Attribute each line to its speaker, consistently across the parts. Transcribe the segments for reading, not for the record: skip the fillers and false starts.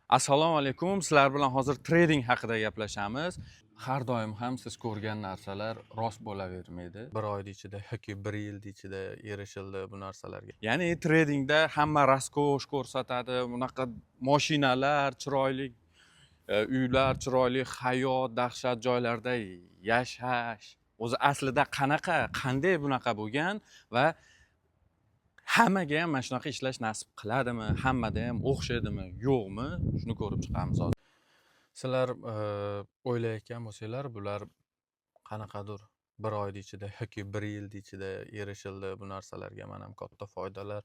Speaker 1: Assalomu alaykum. Sizlar bilan hozir trading haqida gaplashamiz. Har doim ham siz ko'rgan narsalar rost bo'lavermaydi. Bir oyning ichida yoki bir yilning ichida erishildi bu narsalarga. Ya'ni tradingda hamma raskosh ko'rsatadi. Bunaqa mashinalar, chiroyli uylar, chiroyli hayot, dahshat joylarda yashash. O'zi aslida qanday bunaqa bo'lgan va hammaga ham mana shunaqa ishlash nasib qiladimi? Hammada ham o'xshaydimi, yo'qmi? Shuni ko'rib chiqamiz hozir. Sizlar o'ylayotgan bo'lsanglar, bular qanaqadir bir oyning ichida yoki bir yilning ichida erishildi bu narsalarga men ham katta foydalar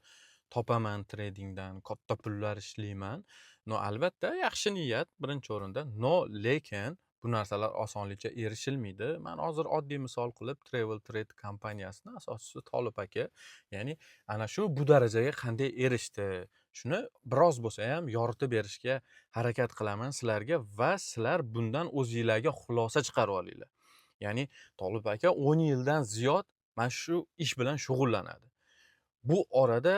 Speaker 1: topaman tradingdan, katta pullar ishlayman. Albatta yaxshi niyat birinchi o'rinda. Lekin bu narsalar osonlikcha erishilmaydi. Men hozir oddiy misol qilib Travel Trade kompaniyasini asoschisi Tolib aka, ya'ni ana shu bu darajaga qanday erishdi, shuni biroz bo'lsa ham yoritib berishga harakat qilaman sizlarga va sizlar bundan o'zingizlarga xulosa chiqarib olinglar. Ya'ni Tolib aka 10 yildan ziyod mana shu ish bilan shug'ullanadi. Bu orada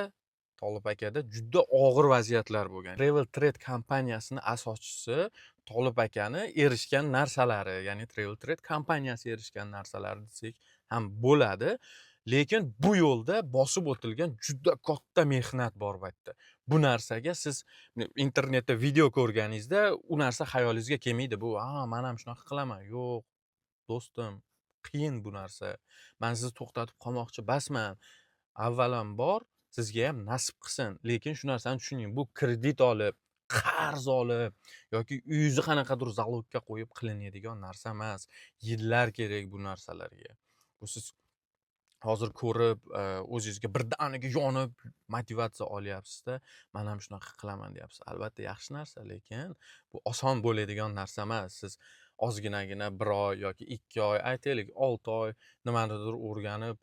Speaker 1: Tolib akada juda og'ir vaziyatlar bo'lgan. Travel Trade kompaniyasini asoschisi Tolib akani erishgan narsalari, ya'ni Travel Trade kompaniyasi erishgan narsalari desak ham bo'ladi. Lekin bu yo'lda bosib o'tilgan juda katta mehnat bor bu yerda. Bu narsaga siz internetda video ko'rganingizda u narsa xayolingizga kelmaydi. Bu, men ham shunaqa qilaman. Yo'q, do'stim, qiyin bu narsa. Men sizni to'xtatib qolmoqchi emasman. Avvalambor sizga ham nasib qilsin. Lekin shu narsani tushuning. Bu kredit olib, qarz olib yoki uyingizni qanaqadir zalogga qo'yib qilinadigan narsa emas. Yillar kerak bu narsalarga. Bu siz hozir ko'rib, o'zingizga birdaniga yonib motivatsiya olyapsizda, men ham shunaqa qilaman deyapsiz. Albatta yaxshi narsa, lekin bu oson bo'ladigan narsa emas. Siz ozginagina 1 oy yoki 2 oy, aytaylik 6 oy nimanidir o'rganib,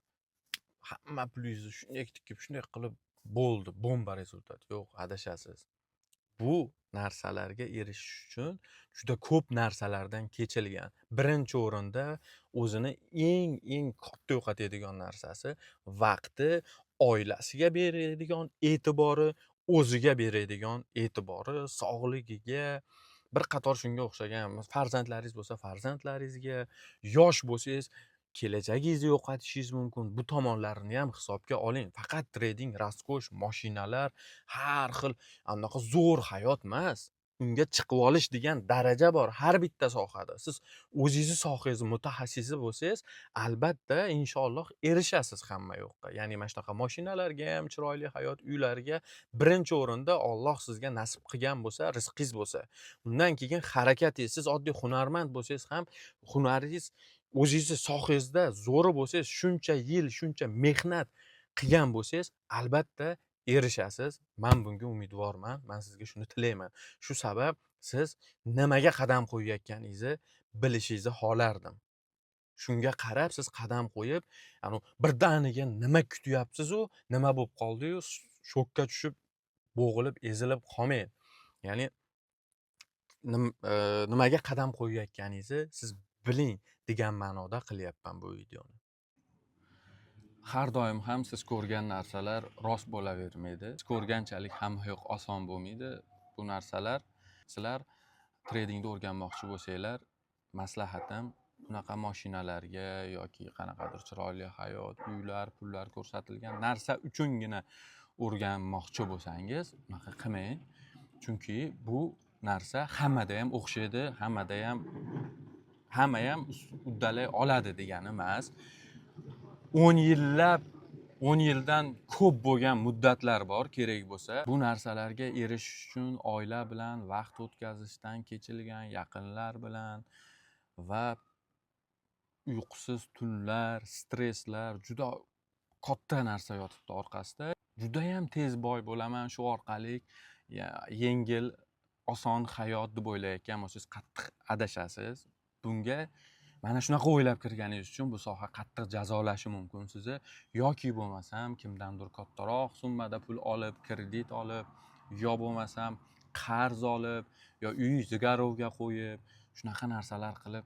Speaker 1: hamma pulingizni shunday tikib, shunday qilib bo'ldi, bomba rezultat. Yo'q, adashasiz. Bu narsalarga erishish uchun juda ko'p narsalardan kechilgan. Birinchi o'rinda o'zini eng katta yo'qotadigan narsasi vaqti, oilasiga beradigan e'tibori, o'ziga beradigan e'tibori, sog'ligiga, bir qator shunga o'xshagan farzandlaringiz bo'lsa farzandlaringizga, yosh bo'lsangiz kelajagingizni yo'qotishingiz mumkin. Bu tomonlarini ham hisobga oling. Faqat trading, raskosh, mashinalar, har xil anaqa zo'r hayot emas. Unga chiqib olish degan daraja bor har bitta sohada. Siz o'zingizni sohangizni mutaxassisi bo'lsangiz, albatta inshaalloh erishasiz hamma yoqqa. Ya'ni mana shunaqa mashinalarga ham, chiroyli hayot, uylarga birinchi o'rinda Alloh sizga nasib qilgan bo'lsa, rizqingiz bo'lsa. Undan keyin harakatingiz. Siz oddiy hunarmand bo'lsangiz ham, hunaringiz o'zingizni sohangizda zo'ri bo'lsangiz, shuncha yil, shuncha mehnat qilgan bo'lsangiz, albatta erishasiz. Men bunga umidvorman. Men sizga shuni tilayman. Shu sabab siz nimaga qadam qo'yayotganingizni bilishingizni xohlardim. Shunga qarab siz qadam qo'yib, birdaniga nima kutyapsiz-u, nima bo'lib qoldi-yu, shokka tushib, bo'g'ilib, ezilib qolmang. Ya'ni nimaga qadam qo'yayotganingizni siz biling degan ma'noda qilyapman bu videoni. Har doim ham siz ko'rgan narsalar rost bo'lavermaydi. Siz ko'rganchalik hamma yoq oson bo'lmaydi. Bu narsalar sizlar tradingni o'rganmoqchi bo'lsanglar, maslahatim bunaqa mashinalarga yoki qanaqadir chiroyli hayot, uylar, pullar ko'rsatilgan narsa uchungina o'rganmoqchi bo'lsangiz, unaqa qilmang. Chunki bu narsa hammada ham o'xshaydi, hamma ham uddalay oladi degani emas. 10 yildan ko'p bo'lgan muddatlar bor kerak bo'lsa. Bu narsalarga erishish uchun oila bilan vaqt o'tkazishdan kechilgan, yaqinlar bilan va uyqusiz tunlar, stresslar, juda katta narsa yotibdi orqasida. Juda ham tez boy bo'laman, shu orqali yengil, oson hayot deb o'ylayotgan bo'lsangiz qattiq adashasiz. Bunga mana shunaqa o'ylab kirganingiz uchun bu soha qattiq jazolashi mumkin sizni, yoki bo'lmasam kimdandir kattaroq summada pul olib, kredit olib, yo bo'lmasam qarz olib, yo uyingizni garovga qo'yib, shunaqa narsalar qilib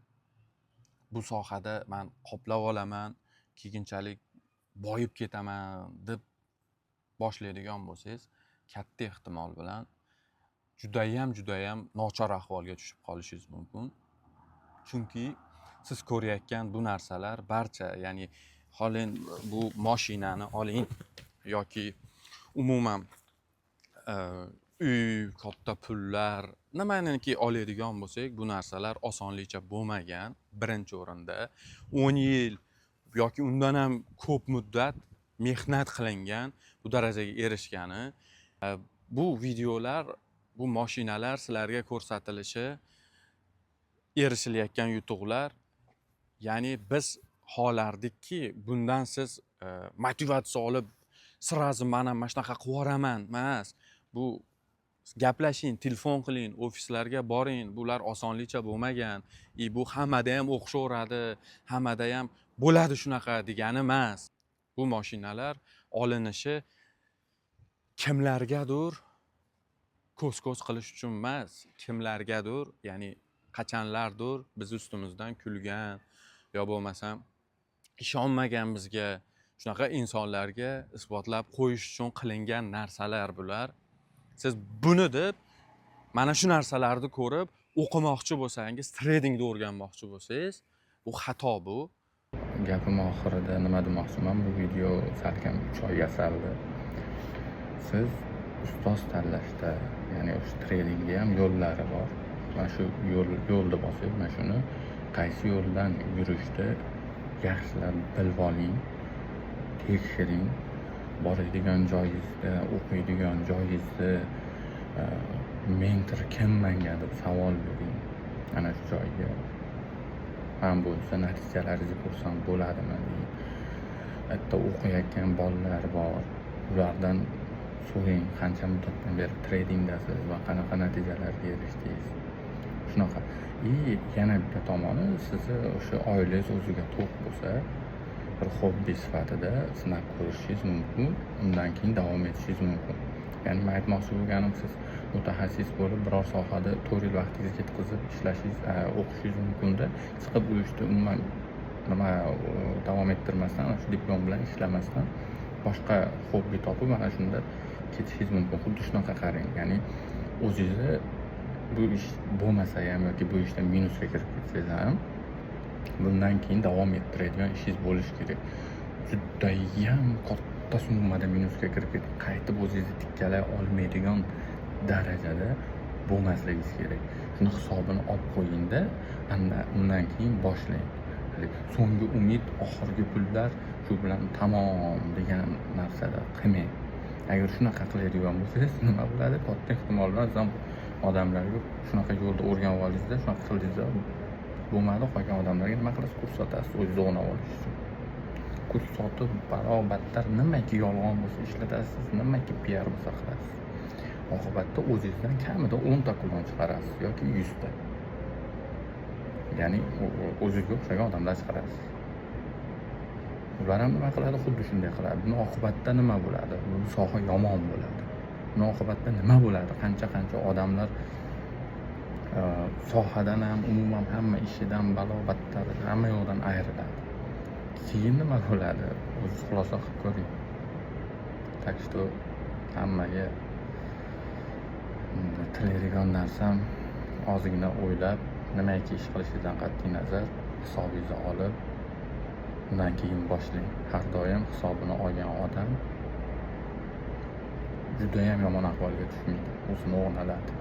Speaker 1: bu sohada men qoplab olaman, keyinchalik boyib ketaman deb boshlaydigan bo'lsangiz, katta ehtimol bilan judayam nochor ahvolga tushib qolishingiz mumkin. Chunki siz ko'rayotgan bu narsalar barcha, ya'ni xoling bu mashinani oling yoki umuman uy, katta pullar, nimaniki oladigan bo'lsak, bu narsalar osonlikcha bo'lmagan. Birinchi o'rinda 10 yil yoki undan ham ko'p muddat mehnat qilingan bu darajaga erishgani. Bu videolar, bu mashinalar sizlarga ko'rsatilishi, erishilayotgan yutuqlar, ya'ni biz xohlardikki bundan siz motivatsiya olib sirazi mana shunaqa qilib yuboraman emas. Bu gaplashing, telefon qiling, ofislarga boring. Bular osonlikcha bo'lmagan. Bu hammada ham o'xshaveradi, hammada ham bo'ladi shunaqa degani emas. Bu mashinalar olinishi kimlargadir ko'z qilish uchun emas, kimlargadir, ya'ni qachonlardir biz ustimizdan kulgan yo bo'lmasam ishonmagan bizga shunaqa insonlarga isbotlab qo'yish uchun qilingan narsalar bular. Siz buni deb mana shu narsalarni ko'rib o'qimoqchi bo'lsangiz, tradingni o'rganmoqchi bo'lsangiz, bu xato bu.
Speaker 2: Gapim oxirida nima demoqchiman, bu video salkam 3 oy yasaldi. Siz ustoz tanlashda, ya'ni o'sha tradingga ham yo'llari bor. Mana shu yo'lni bosib, mana shuni qaysi yo'ldan yurishda yaxshilab bilib oling, tekshiring. Boradigan joyingizda, o'qiydigan joyingizda mentor kim menga deb savol bering. Ana shu joyga ham bo'lsa natijalaringizni ko'rsam bo'ladimi deng. Hatto o'qiyotgan bolalar bor. Ulardan so'rang, qancha muddatdan beri tradingdasiz va qanaqa natijalarga erishdingiz. Shunaqa. Yana bitta tomoni, sizni o'sha oilangiz o'ziga to'q bo'lsa, bir hobbi sifatida sinab ko'rishingiz mumkin, undan keyin davom etishingiz mumkin. Ya'ni men aytmoqchi bo'lganim, siz mutaxassis bo'lib biror sohada 4 yil vaqtingizni ketkazib ishlashingiz, o'qishingiz mumkin-da, chiqib u ishda umuman nima davom ettirmasdan, shu diplom bilan ishlamasdan boshqa hobbi topib mana shunda ketishingiz mumkin. Xuddi shunaqa qarang. Ya'ni o'zingizni bu ish bo'lmasa ham yoki bu ishdan minusga kirib ketsangiz ham bundan keyin davom ettiradigan ishingiz bo'lishi kerak. Judayam katta summada minusga kirib ketib, qaytib o'zingizni tikkalay olmaydigan darajada bo'lmasligingiz kerak. Shuni hisobini olib qo'ying-da, undan keyin boshlang. So'nggi umid, oxirgi pullar shu bilan tamom degan narsada qilmang. Agar shunaqa qiladigan bo'lsangiz, nima bo'ladi? Katta ehtimol bilan siz ham odamlarga shunaqa yo'lda o'rganib oldingizda, shunaqa qildingizda bo'lmadi, qolgan odamlarga nima qilasiz? Kurs sotasiz, o'zingizni o'rnab olish uchun. Kurs sotib, barobattar nimaki yolg'on bo'lsa ishlatasiz, nimaki PR bo'lsa qilasiz. Oqibatda o'zingizdan kamida 10 ta klon chiqarasiz yoki 100 ta. Ya'ni o'zingizga o'xshagan odamlar chiqarasiz. Ular ham nima qiladi? Xuddi shunday qiladi. Buni oqibatda nima bo'ladi? Bu soha yomon bo'ladi. Buni oqibatda nima bo'ladi? Qancha odamlar sohadan ham, umuman hamma ishidan balo-battar hamma yo'ldan ayriladi. Keyin nima bo'ladi? O'zingiz xulosa qilib ko'ring. Tak что hammaga tilaydigan narsam ozgina o'ylab, nimaiki ish qilishingizdan qat'iy nazar hisobingizni olib, undan keyin boshlang. Har doim hisobini olgan odam judayam yomon ahvolga tushmaydi. O'zini o'rnaladi.